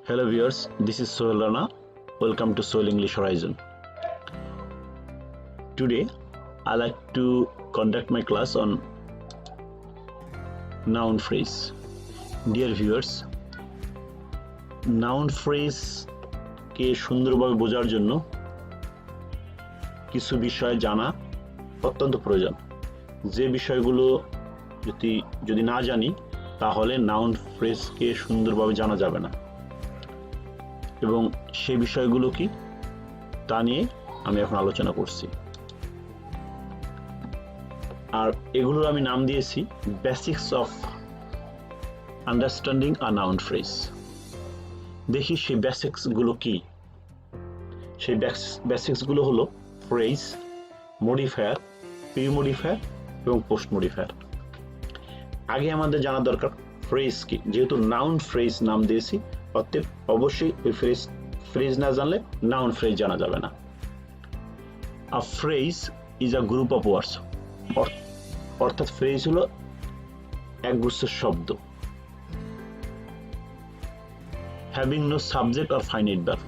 Hello viewers, this is Sohel Rana. Welcome to Sohel English Horizon. Today, I like to conduct my class on noun phrase. Dear viewers, noun phrase কে সুন্দরভাবে বোঝার জন্য কিছু বিষয় জানা অত্যন্ত প্রয়োজন। যে বিষয়গুলো যদি না জানি তাহলে নাউন ফ্রেজকে সুন্দরভাবে জানা যাবে না, এবং সে বিষয়গুলো কি তা নিয়ে আমি এখন আলোচনা করছি। আর এগুলোর আমি নাম দিয়েছি basics of understanding a noun phrase. দেখি সেই বেসিক্স গুলো কি। সেই বেসিক্স গুলো হলো ফ্রেজ, মডিফায়ার, প্রি মডিফায়ার এবং পোস্ট মডিফায়ার। আগে আমাদের জানা দরকার ফ্রেজ কি। যেহেতু নাউন ফ্রেজ নাম দিয়েছি, অতএব অবশ্যই ওই ফ্রেজ না জানলে নাউন ফ্রেজ জানা যাবে না। A phrase is a group of words, অর্থাৎ ফ্রেজ হলো একগুচ্ছ শব্দ। Having no subject or finite verb,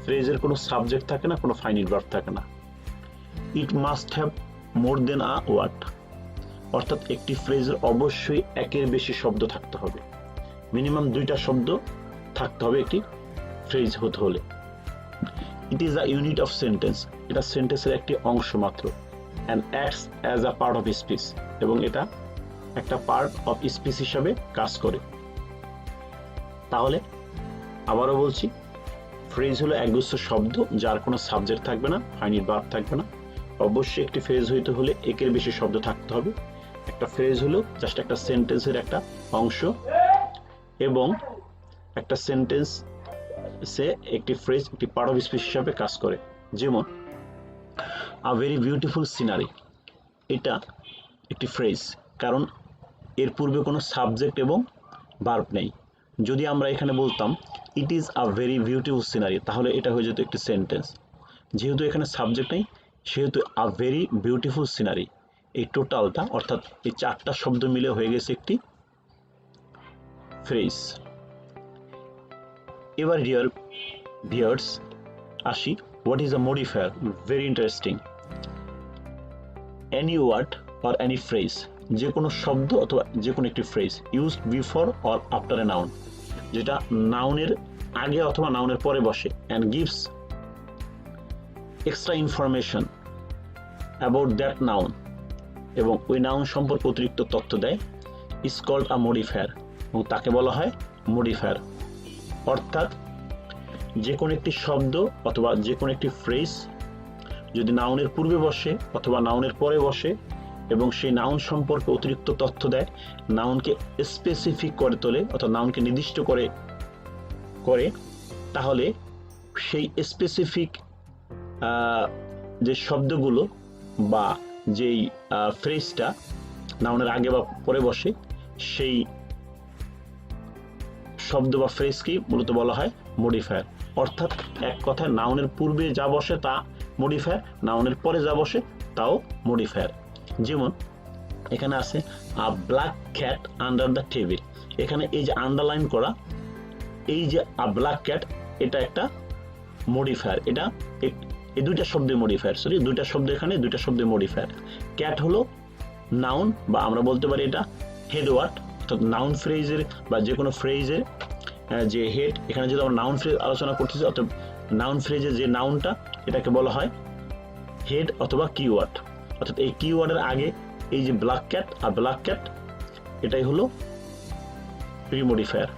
ফ্রেজের কোনো সাবজেক্ট থাকে না, কোনো ফাইনাইট ভার্ব থাকে না। It must have more than a word, অর্থাৎ একটি ফ্রেজের অবশ্যই একের বেশি শব্দ থাকতে হবে। মিনিমাম 2টা শব্দ থাকতে হবে একটি ফ্রেজ হতে হলে। It is a unit of sentence, এটা সেন্টেন্সের একটি অংশ মাত্র। And acts as a part of speech, এবং এটা একটা পার্ট অফ স্পিচ হিসাবে কাজ করে। তাহলে আবারও বলছি, ফ্রেজ হলো একগুচ্ছ শব্দ যার কোনো সাবজেক্ট থাকবে না, ফাইনাইট ভার্ব থাকবে না। অবশ্যই একটি ফ্রেজ হইতে হলে একের বেশি শব্দ থাকতে হবে। একটা ফ্রেজ হলো জাস্ট একটা সেন্টেন্সের একটা অংশ, এবং একটা সেন্টেন্সে একটি ফ্রেজ একটি পার্ট অফ স্পিচ হিসাবে কাজ করে। যেমন আ ভেরি বিউটিফুল সিনারি, এটা একটি ফ্রেজ, কারণ এর পূর্বে কোনো সাবজেক্ট এবং ভার্ব নেই। যদি আমরা এখানে বলতাম it is a very beautiful scenery, তাহলে এটা হয়ে যেত একটি সেন্টেন্স। যেহেতু এখানে সাবজেক্ট নেই, সেহেতু আ ভেরি বিউটিফুল সিনারি, এই টোটালটা অর্থাৎ এই 4টা শব্দ মিলে হয়ে গেছে একটি ফ্রেজ। এবার ডিয়ার ভিউয়ার্স আসি, what is a modifier? Very interesting. Any word or any phrase, যে কোনো শব্দ অথবা যে কোনো একটি phrase used before or after a noun, যেটা নাউনের আগে অথবা নাউনের পরে বসে, and gives extra information about that noun, এবং ওই নাউন সম্পর্কে অতিরিক্ত তথ্য দেয়, ইজ কল্ড আ মডিফায়ার, এবং তাকে বলা হয় মডিফায়ার। অর্থাৎ যে কোনো একটি শব্দ অথবা যে কোনো একটি ফ্রেজ যদি নাউনের পূর্বে বসে অথবা নাউনের পরে বসে এবং সেই নাউন সম্পর্কে অতিরিক্ত তথ্য দেয়, নাউনকে স্পেসিফিক করে তোলে অর্থাৎ নাউনকে নির্দিষ্ট করে, তাহলে সেই স্পেসিফিক যে শব্দগুলো বা যেই ফ্রেজটা নাউনের আগে বা পরে বসে, সেই শব্দ বা ফ্রেজকেই মূলত বলা হয় মডিফায়ার। অর্থাৎ এক কথায় নাউনের পূর্বে যা বসে তা মডিফায়ার, নাউনের পরে যা বসে তাও মডিফায়ার। যেমন এখানে আছে আ black cat under the table, এখানে এই যে আন্ডারলাইন করা এই যে আ ব্ল্যাক ক্যাট, এটা একটা মডিফায়ার। এটা এই 2টা শব্দের মডিফায়ার, সরি 2টা শব্দ, এখানে 2টা শব্দের মডিফায়ার। ক্যাট হলো নাউন, বা আমরা বলতে পারি এটা হেড ওয়ার্ড, অর্থাৎ নাউন ফ্রেজের বা যে কোনো ফ্রেজের যে হেড। এখানে যদি আমরা নাউন ফ্রেজ আলোচনা করতেছি, অর্থাৎ নাউন ফ্রেজের যে নাউনটা, এটাকে বলা হয় হেড অথবা কিওয়ার্ড। অর্থাৎ এই কিওয়ার্ডের আগে এই যে ব্ল্যাক ক্যাট আর ব্ল্যাক ক্যাট, এটাই হলো প্রি মডিফায়ার।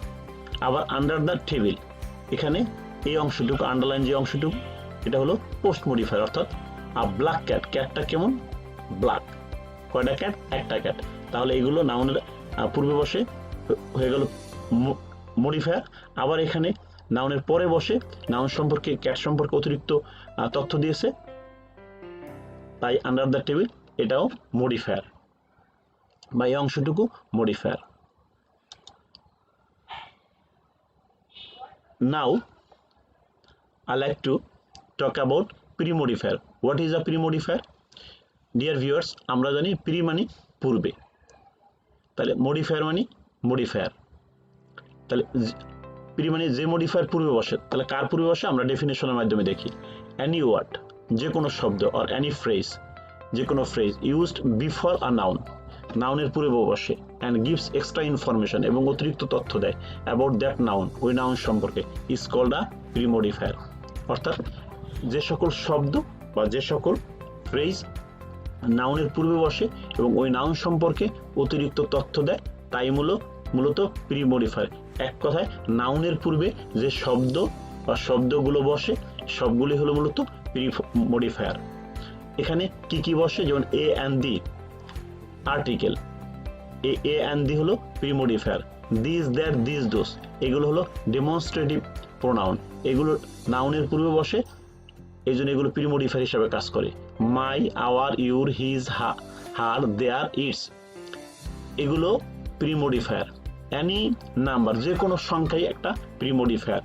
আবার আন্ডার দ্য টেবিল, এখানে এই অংশটুকু আন্ডারলাইন যে অংশটুকু, এটা হলো পোস্ট মডিফায়ার। অর্থাৎ আ ব্ল্যাক ক্যাট, ক্যাটটা কেমন ব্ল্যাক, কয়টা ক্যাট? একটা ক্যাট। তাহলে এগুলো নাউনের পূর্বে বসে হয়ে গেল মডিফায়ার। আবার এখানে নাউনের পরে বসে নাউন সম্পর্কে, ক্যাট সম্পর্কে অতিরিক্ত তথ্য দিয়েছে, তাই আন্ডার দ্য টেবিল এটাও মডিফায়ার, বা এই অংশটুকু modifier. Now I like to talk about pre-modifier. What is a pre-modifier? Dear viewers, আমরা জানি প্রি মানে পূর্বে, তাহলে মডিফায়ার মানে মডিফায়ার। তাহলে প্রি মানে যে মডিফায়ার পূর্বে বসে, তাহলে কার পূর্বে বসে আমরা ডেফিনেশনের মাধ্যমে দেখি। এনি ওয়ার্ড, যে কোনো শব্দ, অর এনি ফ্রেজ, যে কোনো phrase used before a noun, নাউনের পূর্বে বসে, অ্যান্ড গিভস এক্সট্রা ইনফরমেশন, এবং অতিরিক্ত তথ্য দেয় অ্যাবাউট দ্যাট নাউন, ওই নাউন সম্পর্কে, is called a pre modifier. অর্থাৎ যে সকল শব্দ বা যে সকল ফ্রেজ নাউনের পূর্বে বসে এবং ওই নাউন সম্পর্কে অতিরিক্ত তথ্য দেয়, তাই মূলত প্রি মডিফায়ার। এক কথায় নাউনের পূর্বে যে শব্দ বা শব্দগুলো বসে সবগুলি হলো মূলত প্রি মডিফায়ার। এখানে কি কি বসে, যেমন a and the article, a and the হলো pre modifier. This, that, this, those এগুলো হলো ডেমনস্ট্রেটিভ প্রোনাউন, এগুলো নাউনের পূর্বে বসে, এই জন্য এগুলো প্রি মডিফায়ার হিসাবে কাজ করে। My, our, your, his, her, their, its এগুলো প্রি মডিফায়ার। অ্যানি নাম্বার, যে কোনো সংখ্যাই একটা pre modifier.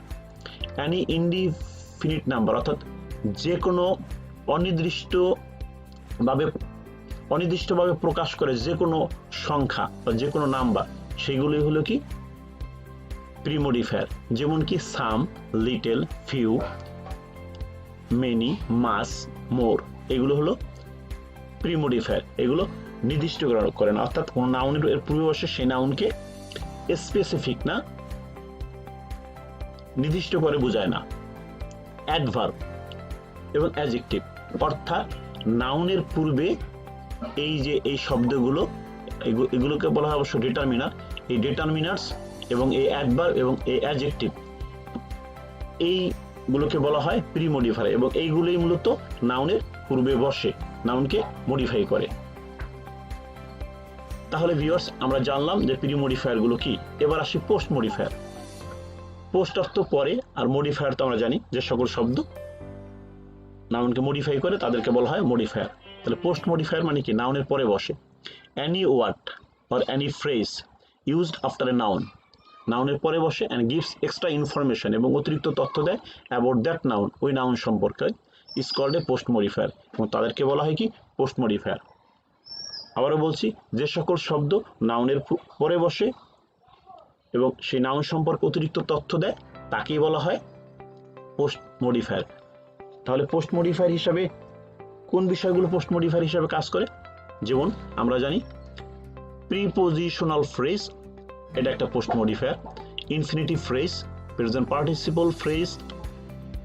Any indefinite number, অর্থাৎ যে কোনো অনির্দিষ্টভাবে প্রকাশ করে যে কোনো সংখ্যা বা যে কোনো নাম্বার, সেগুলি হলো কি প্রি মডিফায়ার। যেমন কি সাম, লিটল, ফিউ, মেনি, মাস, মোর এগুলো হলো প্রি মডিফায়ার। এগুলো নির্দিষ্ট করে না, অর্থাৎ কোন নাউনের এর পূর্বে বসে সেই নাউনকে স্পেসিফিক না, নির্দিষ্ট করে বোঝায় না। অ্যাডভার্ব এবং অ্যাডজেক্টিভ, অর্থাৎ নাউনের পূর্বে এই শব্দগুলো এগুলোকে বলা হয় অবশ্য ডিটারমিনার। এই ডিটারমিনার্স এবং এই অ্যাডভার্ব এবং এই অ্যাডজেক্টিভ এইগুলোকে বলা হয় প্রি মডিফায়ার, এবং এইগুলোই মূলত নাউনের পূর্বে বসে নাউনকে মডিফাই করে। তাহলে ভিউয়ার্স আমরা জানলাম যে প্রি মডিফায়ার গুলো কি। এবার আসি পোস্ট মডিফায়ার। পোস্ট অর্থ পরে, আর মডিফায়ার তো আমরা জানি যে সকল শব্দ নাউনকে মডিফাই করে তাদেরকে বলা হয় মডিফায়ার। তাহলে পোস্ট মডিফায়ার মানে কি, নাউনের পরে বসে। Any word or any phrase used after a noun, নাউনের পরে বসে, অ্যান্ড গিভস এক্সট্রা ইনফরমেশন, এবং অতিরিক্ত তথ্য দেয় অ্যাবাউট দ্যাট নাউন, ওই নাউন সম্পর্কে, is called a post modifier, এবং তাদেরকে বলা হয় কি পোস্ট মডিফায়ার। আবারও বলছি, যে সকল শব্দ নাউনের পরে বসে এবং সেই নাউন সম্পর্কে অতিরিক্ত তথ্য দেয় তাকেই বলা হয় পোস্ট মডিফায়ার। তাহলে পোস্ট মডিফায়ার হিসাবে কোন বিষয়গুলো পোস্ট মডিফায়ার হিসাবে কাজ করে, যেমন আমরা জানি প্রিপোজিশনাল ফ্রেজ, এটা একটা post modifier. Infinitive phrase, present participle phrase,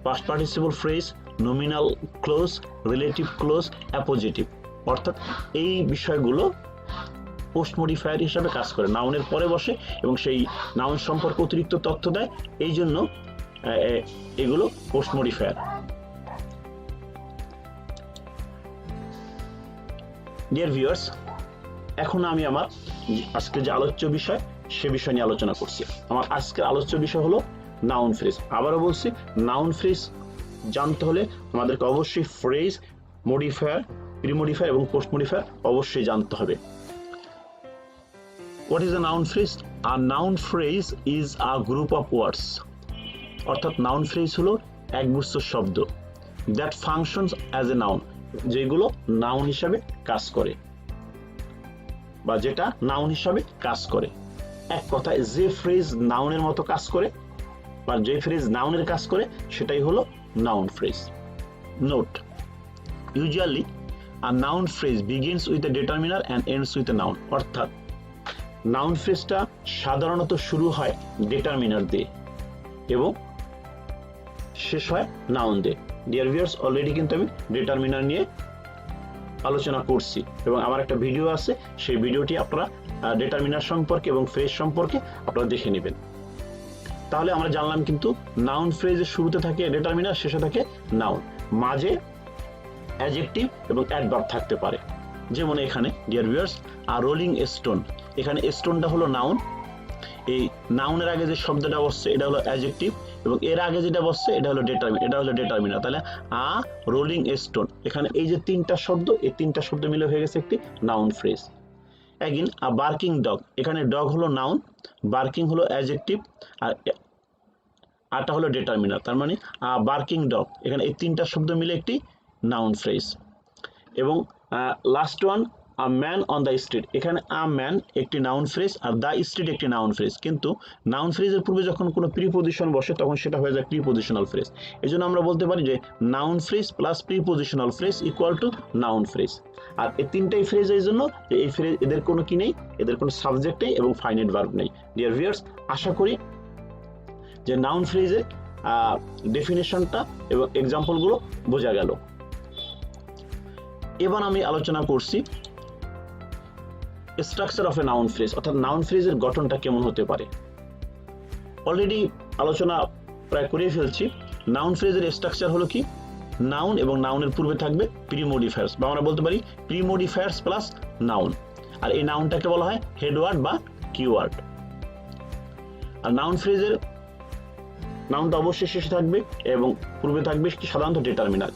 past participle phrase, nominal close, relative close, appositive, অর্থাৎ এই বিষয়গুলো পোস্ট মডিফায়ার হিসাবে কাজ করে, নাউনের পরে বসে এবং সেই নাউন সম্পর্কে অতিরিক্ত তথ্য দেয়, এই জন্য এগুলো পোস্ট মডিফায়ার। ডিয়ার ভিউয়ার্স, এখন আমি আমার আজকে যে আলোচ্য বিষয় সে বিষয় নিয়ে আলোচনা করছি। আমার আজকের আলোচ্য বিষয় হলো নাউন ফ্রেজ। আবারও বলছি, নাউন ফ্রেজ জানতে হলে আমাদেরকে অবশ্যই ফ্রেজ, মডিফায়ার, প্রি মডিফায়ার এবং পোস্ট মডিফায়ার অবশ্যই জানতে হবে। What is a noun phrase? A noun phrase is a group of words. অর্থাৎ নাউন ফ্রেজ হলো একগুচ্ছ শব্দ that functions as a noun, যেগুলো নাউন হিসাবে কাজ করে বা যেটা নাউন হিসাবে কাজ করে। এক কথায় যে ফ্রেজ নাউনের মতো কাজ করে বা যে ফ্রেজ নাউনের কাজ করে সেটাই হলো noun phrase. Note: usually a noun phrase begins with a determiner and ends with a noun. অর্থাৎ নাউন ফ্রেজটা সাধারণত শুরু হয় ডিটারমিনার দিয়ে এবং শেষ হয় নাউন দিয়ে। ডিয়ার ভিউয়ার্স, অলরেডি কিন্তু আমি ডিটারমিনার নিয়ে আলোচনা করছি এবং আমার একটা ভিডিও আছে, সেই ভিডিওটি আপনারা ডিটারমিনার সম্পর্কে এবং ফ্রেজ সম্পর্কে আপনারা দেখে নেবেন। তাহলে আমরা জানলাম কিন্তু নাউন ফ্রেজের শুরুতে থাকে ডিটারমিনার, শেষে থাকে নাউন, মাঝে অ্যাডজেক্টিভ এবং অ্যাডভার্ব থাকতে পারে। যেমন এখানে ডিয়ার ভিউয়ার্স, আর রোলিং স্টোন, এখানে স্টোনটা হলো নাউন, এই নাউনের আগে যে শব্দটা বসছে এটা হলো অ্যাডজেক্টিভ এবং এর আগে যেটা বসছে এটা হলো ডিটারমিনার। তাহলে আ রোলিং স্টোন, এখানে এই যে তিনটা শব্দ, এই তিনটা শব্দ মিলে হয়ে গেছে একটি নাউন ফ্রেজ। অ্যাগেন আ বার্কিং ডগ, এখানে ডগ হলো নাউন, বার্কিং হলো অ্যাডজেক্টিভ আর আটা হলো ডিটারমিনার। তার মানে আ বার্কিং ডগ, এখানে এই তিনটা শব্দ মিলে একটি নাউন ফ্রেজ। এবং last one a man on the street, এখানে আ ম্যান একটি noun phrase are the street একটি নাউন ফ্রেজ, কিন্তু নাউন ফ্রেজের পূর্বে যখন কোনো প্রিপোজিশন বসে তখন সেটা হয়ে যায় প্রিপোজিশনাল ফ্রেজ। এই জন্য আমরা বলতে পারি যে noun phrase plus prepositional phrase equal to noun phrase. আর এই তিনটাই ফ্রেজ এই জন্য যে এই ফ্রেজ এদের কোনো কি নেই, এদের কোনো সাবজেক্ট নেই এবং ফাইনাইট ভার্ব নেই। ডিয়ার ভিউয়ার্স, আশা করি যে নাউন ফ্রেজের ডেফিনেশনটা এবং এক্সাম্পলগুলো বোঝা গেল। এবার আমি আলোচনা করছি structure of a noun phrase, অর্থাৎ নাউন ফ্রেজের গঠনটা কেমন হতে পারে। অলরেডি আলোচনা প্রায় করে ফেলছি। নাউন ফ্রেজের স্ট্রাকচার হলো কি, নাউন এবং নাউনের পূর্বে থাকবে প্রিমোডিফায়ার্স, বা আমরা বলতে পারি প্রিমোডিফায়ার্স প্লাস নাউন। আর এই নাউনটাকে বলা হয় হেডওয়ার্ড বা কিওয়ার্ড। আর নাউন ফ্রেজের নাউনটা অবশ্যই শেষে থাকবে এবং পূর্বে থাকবে সাধারণত ডিটারমিনার।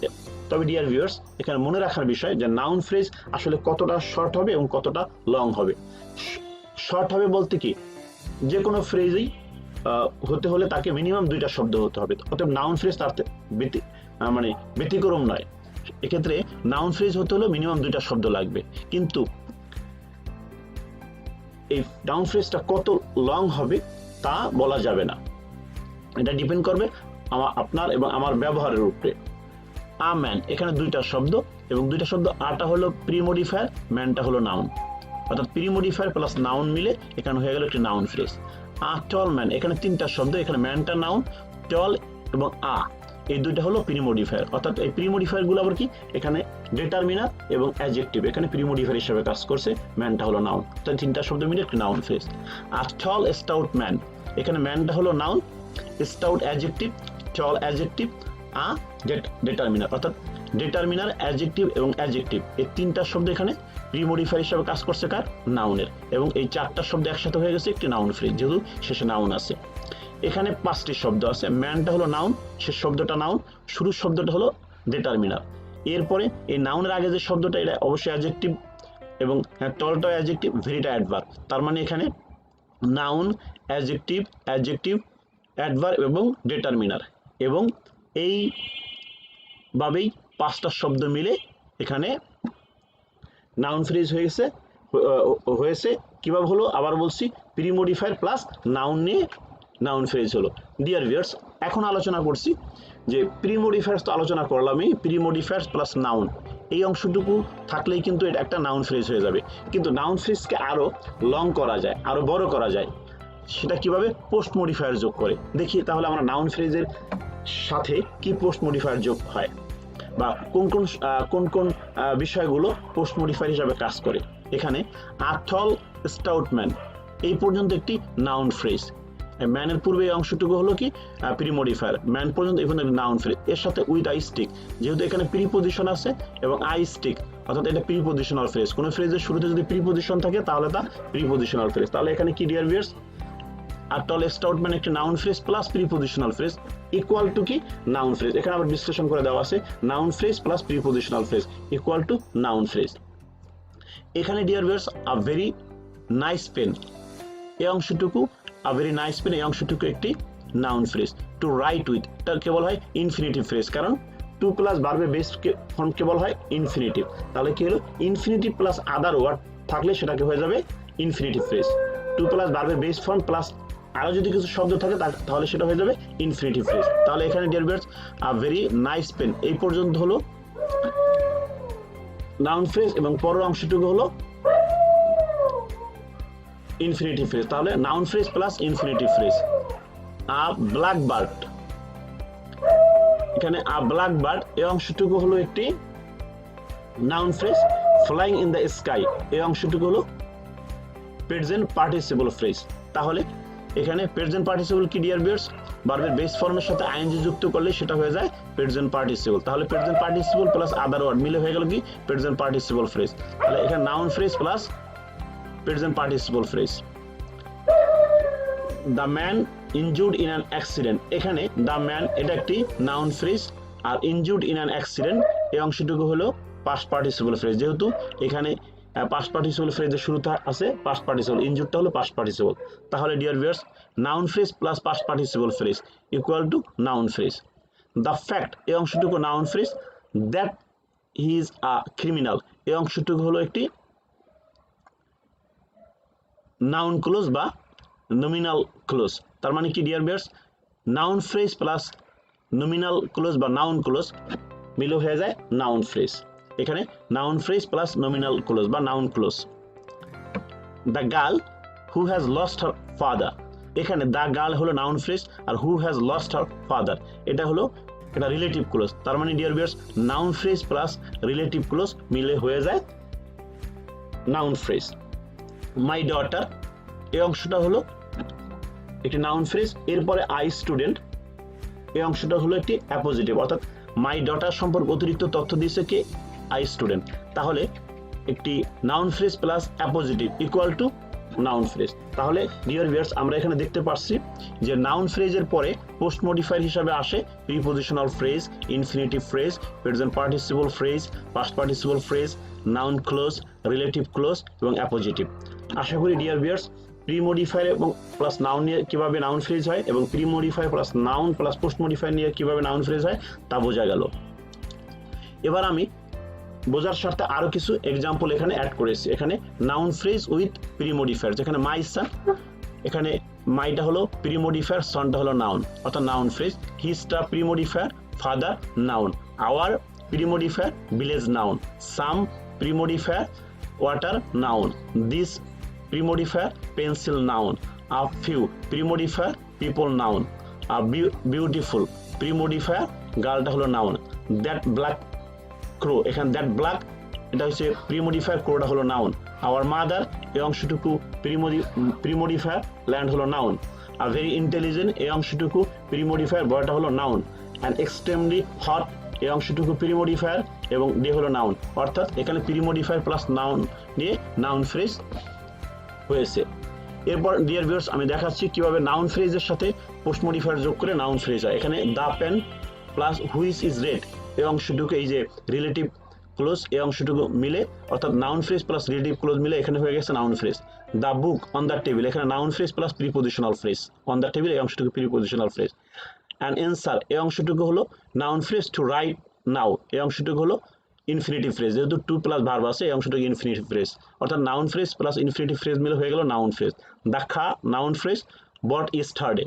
তবে ডিয়ার ভিউয়ার্স, এখানে মনে রাখার বিষয় যে নাউন ফ্রেজ আসলে কতটা শর্ট হবে এবং কতটা লং হবে। শর্ট হবে বলতে কি, যে কোনো ফ্রেজেই হতে হলে তাকে মিনিমাম 2টা শব্দ হতে হবে, অতএব নাউন ফ্রেজ তার মানে ব্যতিক্রম নয়। এক্ষেত্রে নাউন ফ্রেজ হতে হলে মিনিমাম 2টা শব্দ লাগবে, কিন্তু এই নাউন ফ্রেজটা কত লং হবে তা বলা যাবে না, এটা ডিপেন্ড করবে আপনার এবং আমার ব্যবহারের উপরে। আ ম্যান, এখানে 2টা শব্দ এবং 2টা শব্দ, আটা হলো প্রিমোডিফায়ার, ম্যানটা হলো নাউন, অর্থাৎ প্রিমোডিফায়ার প্লাস নাউন মিলে এখানে হয়ে গেল একটি নাউন ফ্রেজ। আ টল ম্যান, এখানে 3টা শব্দ, এখানে ম্যানটা নাউন, টল এবং এই 2টা হলো প্রিমোডিফায়ার, অর্থাৎ এই প্রিমোডিফায়ার গুলো আবার কি, এখানে ডিটারমিনার এবং অ্যাডজেক্টিভ, এখানে প্রিমোডিফায়ার হিসেবে কাজ করছে, ম্যানটা হলো নাউন, তাই 3টা শব্দ মিলে একটি নাউন ফ্রেজ। আর টল স্টাউট ম্যান, এখানে ম্যানটা হলো নাউন, স্টাউট অ্যাডজেক্টিভ, টল অ্যাডজেক্টিভ, ডিটারমিনার, অর্থাৎ ডিটারমিনার, অ্যাডজেক্টিভ এবং অ্যাডজেক্টিভ, এই 3টা শব্দ এখানে প্রিমোডিফায়ার হিসেবে কাজ করছে কার, নাউনের, এবং এই 4টা শব্দ একসাথে হয়ে গেছে একটি নাউন ফ্রেজ, যেহেতু শেষে নাউন আছে। এখানে 5টি শব্দ আছে, ম্যানটা হলো নাউন, শেষ শব্দটা নাউন, শুরুর শব্দটা হলো ডিটারমিনার। এরপরে এই নাউনের আগে যে শব্দটা, এটা অবশ্যই অ্যাডজেক্টিভ, এবং টলটা অ্যাডজেক্টিভ, ভেরিটা অ্যাডভার্ব, তার মানে এখানে নাউন, অ্যাডজেক্টিভ, অ্যাডভার্ব এবং ডিটারমিনার, এবং এইভাবেই 5টা শব্দ মিলে এখানে নাউন ফ্রেজ হয়েছে। কিভাবে হলো আবার বলছি, প্রিমোডিফায়ার প্লাস নাউন নিয়ে নাউন ফ্রেজ হলো। ডিয়ার ভিউয়ার্স, এখন আলোচনা করছি যে প্রিমোডিফায়ার্স তো আলোচনা করলামই, প্রিমোডিফায়ার্স প্লাস নাউন এই অংশটুকু থাকলেই কিন্তু এটা একটা নাউন ফ্রেজ হয়ে যাবে, কিন্তু নাউন ফ্রেজকে আরো লং করা যায়, আরো বড় করা যায়। সেটা কিভাবে, পোস্ট মডিফায়ার যোগ করে। দেখি তাহলে আমরা নাউন ফ্রেজের সাথে কি পোস্ট মডিফায়ার যোগ হয়, বা কোন কোন বিষয়গুলো পোস্ট মডিফায়ার হিসাবে কাজ করে। এখানে আথল স্টাউটম্যান এই পর্যন্ত একটি নাউন ফ্রেজ, ম্যানের পূর্বে এই অংশটুকু হলো কি প্রিমোডিফায়ার, ম্যান পর্যন্ত এখানে নাউন ফ্রেজ, এর সাথে উইথ আই স্টিক, যেহেতু এখানে প্রিপোজিশন আছে এবং আই স্টিক, অর্থাৎ এটা প্রিপোজিশনাল ফ্রেজ। কোনো ফ্রেজের শুরুতে যদি প্রিপোজিশন থাকে তাহলে তা প্রিপোজিশনাল ফ্রেজ। তাহলে এখানে কি ডিয়ার ভিউয়ার্স, আটল স্টাউটম্যান একটি noun phrase plus prepositional phrase equal to কি নাউন ফ্রেজ। এখানে আবার বিশ্লেষণ করে দেওয়া আছে, noun phrase plus prepositional phrase equal to noun phrase. এখানে dear viewers, a very nice pen এই অংশটুকু, আ ভেরি নাইস পেন এই অংশটুকু একটি noun phrase. To write with, এটা কেবল হয় ইনফিনিটিভ ফ্রেজ, কারণ টু প্লাস ভার্বের বেস ফর্ম কেবল হয় ইনফিনিটিভ। তাহলে কি হলো, ইনফিনিটিভ প্লাস আদার ওয়ার্ড থাকলে সেটাকে হয়ে যাবে ইনফিনিটিভ ফ্রেজ। টু প্লাস ভার্বের বেস ফর্ম প্লাস আরো যদি কিছু শব্দ থাকে তাহলে সেটা হয়ে যাবে ইনফিনিটিভ ফ্রেজ। তাহলে এখানে dear viewers, a very nice pen এই পর্যন্ত হলো নাউন ফ্রেজ এবং পরের অংশটুকু হলো ইনফিনিটিভ ফ্রেজ। তাহলে noun phrase plus infinitive phrase. A black bird, এখানে আ ব্ল্যাক বার্ড এই অংশটুকু হলো একটি noun phrase. Flying in the sky এই অংশটুকু হলো প্রেজেন্ট পার্টিসিপল ফ্রেজ। তাহলে এখানে প্রেজেন্ট পার্টিসিপল কি ডিয়ার ভিউয়ার্স, ভার্বের বেস ফর্মের সাথে আইএনজি যুক্ত করলে সেটা হয়ে যায় প্রেজেন্ট পার্টিসিপল। তাহলে present participle plus other word মিলে হয়ে গেল কি প্রেজেন্ট পার্টিসিপল ফ্রেজ। তাহলে এখানে noun phrase plus present participle phrase. The man injured in an accident, এখানে দ্য ম্যান এটা একটি নাউন ফ্রেজ, আর ইনজুর্ড ইন অ্যান অ্যাক্সিডেন্ট এই অংশটুকু হলো পাস্ট পার্টিসিপল ফ্রেজ। যেহেতু এখানে পাস্ট পার্টিসিপল ফ্রেজের শুরুতে আছে পাস্ট পার্টিসিপল, ইনজুর্ডটা হলো পাস্ট পার্টিসিপল। তাহলে dear viewers, noun phrase plus past participle phrase equal to noun phrase. The fact এই অংশটুকু noun phrase. That he is a criminal এই অংশটুকু হলো একটি নাউন ক্লোজ বা নমিনাল ক্লোজ। তার মানে কি dear viewers, noun phrase plus nominal clause বা নাউন ক্লোজ মিলে হয়ে যায় নাউন ফ্রেজ। এখানে noun phrase plus nominal clause বা noun clause. The girl who has lost her father, এখানে দ্য গার্ল হলো নাউন ফ্রেজ আর who has lost her father এটা হলো এটা রিলেটিভ ক্লোজ। তার মানে dear viewers, noun phrase plus relative clause মিলে হয়ে যায় নাউন ফ্রেজ। মাই ডটার, এই অংশটা হলো একটি নাউন ফ্রেজ। এরপরে আই স্টুডেন্ট, এই অংশটা হলো একটি অ্যাপোজিটিভ, অর্থাৎ মাই ডটার সম্পর্কে অতিরিক্ত তথ্য দিয়েছে কে, আই স্টুডেন্ট। তাহলে একটি noun phrase plus appositive equal to noun phrase. তাহলে ডিয়ার ভিউয়ার্স, আমরা এখানে দেখতে পাচ্ছি যে নাউন ফ্রেজের পরে পোস্ট মডিফায়ার হিসাবে আসে prepositional phrase, infinitive phrase, present participle phrase, past participle phrase, noun clause, relative close এবং অ্যাপোজিটিভ। আশা করি ডিয়ার ভিউয়ার্স, প্রি মডিফায়ার এবং প্লাস নাউন নিয়ে কিভাবে নাউন ফ্রেজ হয় এবং pre modifier plus noun plus post modifier নিয়ে কিভাবে নাউন ফ্রেজ হয় তা বোঝা গেল। এবার আমি বোঝার স্বার্থে আরো কিছু এক্সাম্পল এখানে অ্যাড করেছি। এখানে noun phrase with pre modifier, যেখানে মাই সান, এখানে মাইটা হলো প্রি মডিফায়ার, সনটা হলো নাউন অর্থাৎ নাউন ফ্রেজ। হিজটা pre modifier, father noun. Our pre modifier, village noun. Some pre modifier, water noun. This pre modifier, pencil noun. A few pre modifier, people noun. Beautiful pre modifier, গার্লটা হলো noun. That black ক্রো, এখানে that black এটা হচ্ছে pre modifier, ক্রোটা হলো noun. Our mother, এই অংশটুকু pre modifier, land হলো noun. Are very intelligent, এই অংশটুকু প্রি মডিফায়ার, বয়টা হলো নাউন। অ্যান্ড এক্সট্রিমলি হট, এই অংশটুকু প্রি মডিফায়ার এবং ডে হলো নাউন। অর্থাৎ এখানে প্রি মডিফায়ার প্লাস নাউন নিয়ে নাউন ফ্রেজ হয়েছে। এরপর ডিয়ার ভিউয়ার্স, আমি দেখাচ্ছি কিভাবে নাউন ফ্রেজের সাথে পোস্ট মডিফায়ার যোগ করে নাউন ফ্রেজ হয়। এখানে the pen plus which is red, এই অংশটুকু এই যে রিলেটিভ ক্লোজ, এই অংশটুকু মিলে অর্থাৎ noun phrase plus relative clause মিলে এখানে হয়ে গেছে noun phrase. The book on the table, এখানে noun phrase plus prepositional phrase. On the table, এই অংশটুকু প্রিপোজিশনাল ফ্রেজ। অ্যান্ড অ্যান্সার, এই অংশটুকু হলো noun phrase. To write now, এই অংশটুকু হলো ইনফিনিটিভ ফ্রেজ, যেহেতু টু প্লাস ভার্ব আছে এই অংশটুকু ইনফিনিটিভ ফ্রেজ, অর্থাৎ noun phrase plus infinitive phrase মিলে হয়ে গেল নাউন ফ্রেজ। দ্য খা নাউন ফ্রেজ, বট ইস্টারডে,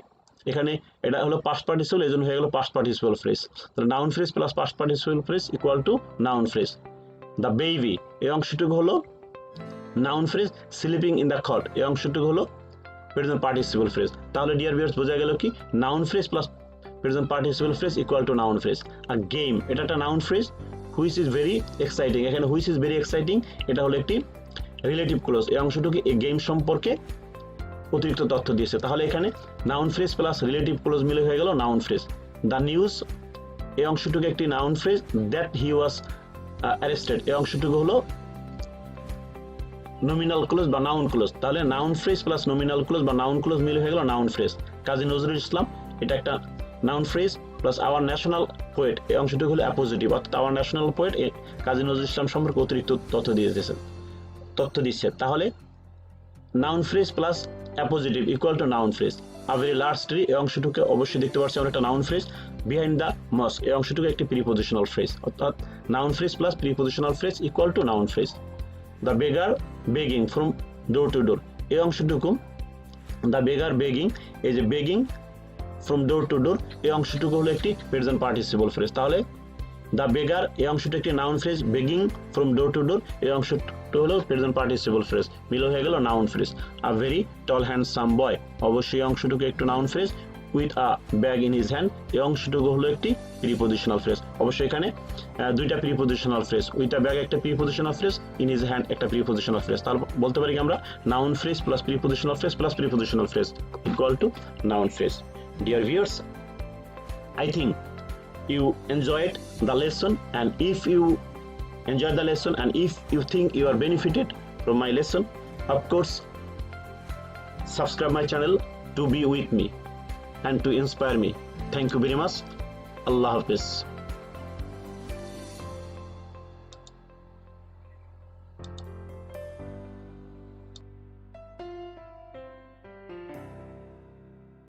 এখানে এটা হলো পাস্ট পার্টিসিপল, এই জন্য হয়ে গেল পাস্ট পার্টিসিপল ফ্রেজ। তাহলে noun phrase plus past participle phrase equal to noun phrase. The baby, এই অংশটুকু হলো noun phrase. Sleeping in the cot, এই অংশটুকু হলো প্রেজেন্ট পার্টিসিপল ফ্রেজ। তাহলে ডিয়ার ভিউয়ার্স, বোঝা গেল কি noun phrase plus present participle phrase equal to noun phrase. আর গেম, এটা একটা noun phrase. Which is very exciting, এখানে হুইচ ইজ ভেরি এক্সাইটিং এটা হলো একটি রিলেটিভ ক্লোজ, এই অংশটুকু এই গেম সম্পর্কে অতিরিক্ত তথ্য দিয়েছে। তাহলে এখানে noun phrase plus relative clause মিলে হয়ে গেল নাউন ফ্রেজ। দ্য নিউজ, এই অংশটুকু একটি noun phrase. That he was arrested, এই অংশটুকু হলো নমিনাল ক্লোজ বা নাউন ক্লোজ। তাহলে noun phrase plus nominal clause বা নাউন ক্লোজ মিলে হয়ে গেল নাউন ফ্রেজ। কাজী নজরুল ইসলাম, এটা একটা noun phrase plus our national poet, এই অংশটুকু হলো অ্যাপোজিটিভ, অর্থাৎ our national poet Kazi Nazrul Islam সম্পর্কে অতিরিক্ত তথ্য দিচ্ছে। তাহলে noun phrase plus appositive equal to noun phrase. A very large tree, এই অংশটুকু অবশ্যই দেখতে পাচ্ছি আমরা একটা noun phrase. Behind the mosque, এই অংশটুকু একটি প্রিপোজিশনাল ফ্রেজ, অর্থাৎ noun phrase plus prepositional phrase equal to noun phrase. The beggar begging from door to door, এই অংশটুকু দ্য বেগার বেগিং, এই যে begging from door to door, এই অংশটুকু হলো একটি প্রেজেন্ট পার্টিসিপল ফ্রেজ। তাহলে দ্য বেগার, এই অংশটা একটি noun phrase. Begging from door to door, এই অংশটা হলো প্রেজেন্ট পার্টিসিপল ফ্রেজ, মিলে হয়ে গেল noun phrase. A very tall handsome boy, অবশ্যই এই অংশটুকু একটু noun phrase. With a bag in his hand, এই অংশটুকু হলো একটি প্রিপোজিশনাল ফ্রেজ। অবশ্যই এখানে দুইটা prepositional phrase, with a bag একটা prepositional phrase, in his hand একটা প্রিপোজিশনাল ফ্রেজ। তাহলে বলতে পারি আমরা noun phrase plus prepositional phrase plus prepositional phrase equal to noun phrase. Dear viewers, I think you enjoyed the lesson, and if you enjoyed the lesson and if you think you are benefited from my lesson, of course subscribe my channel to be with me and to inspire me. Thank you very much. Allah Hafiz.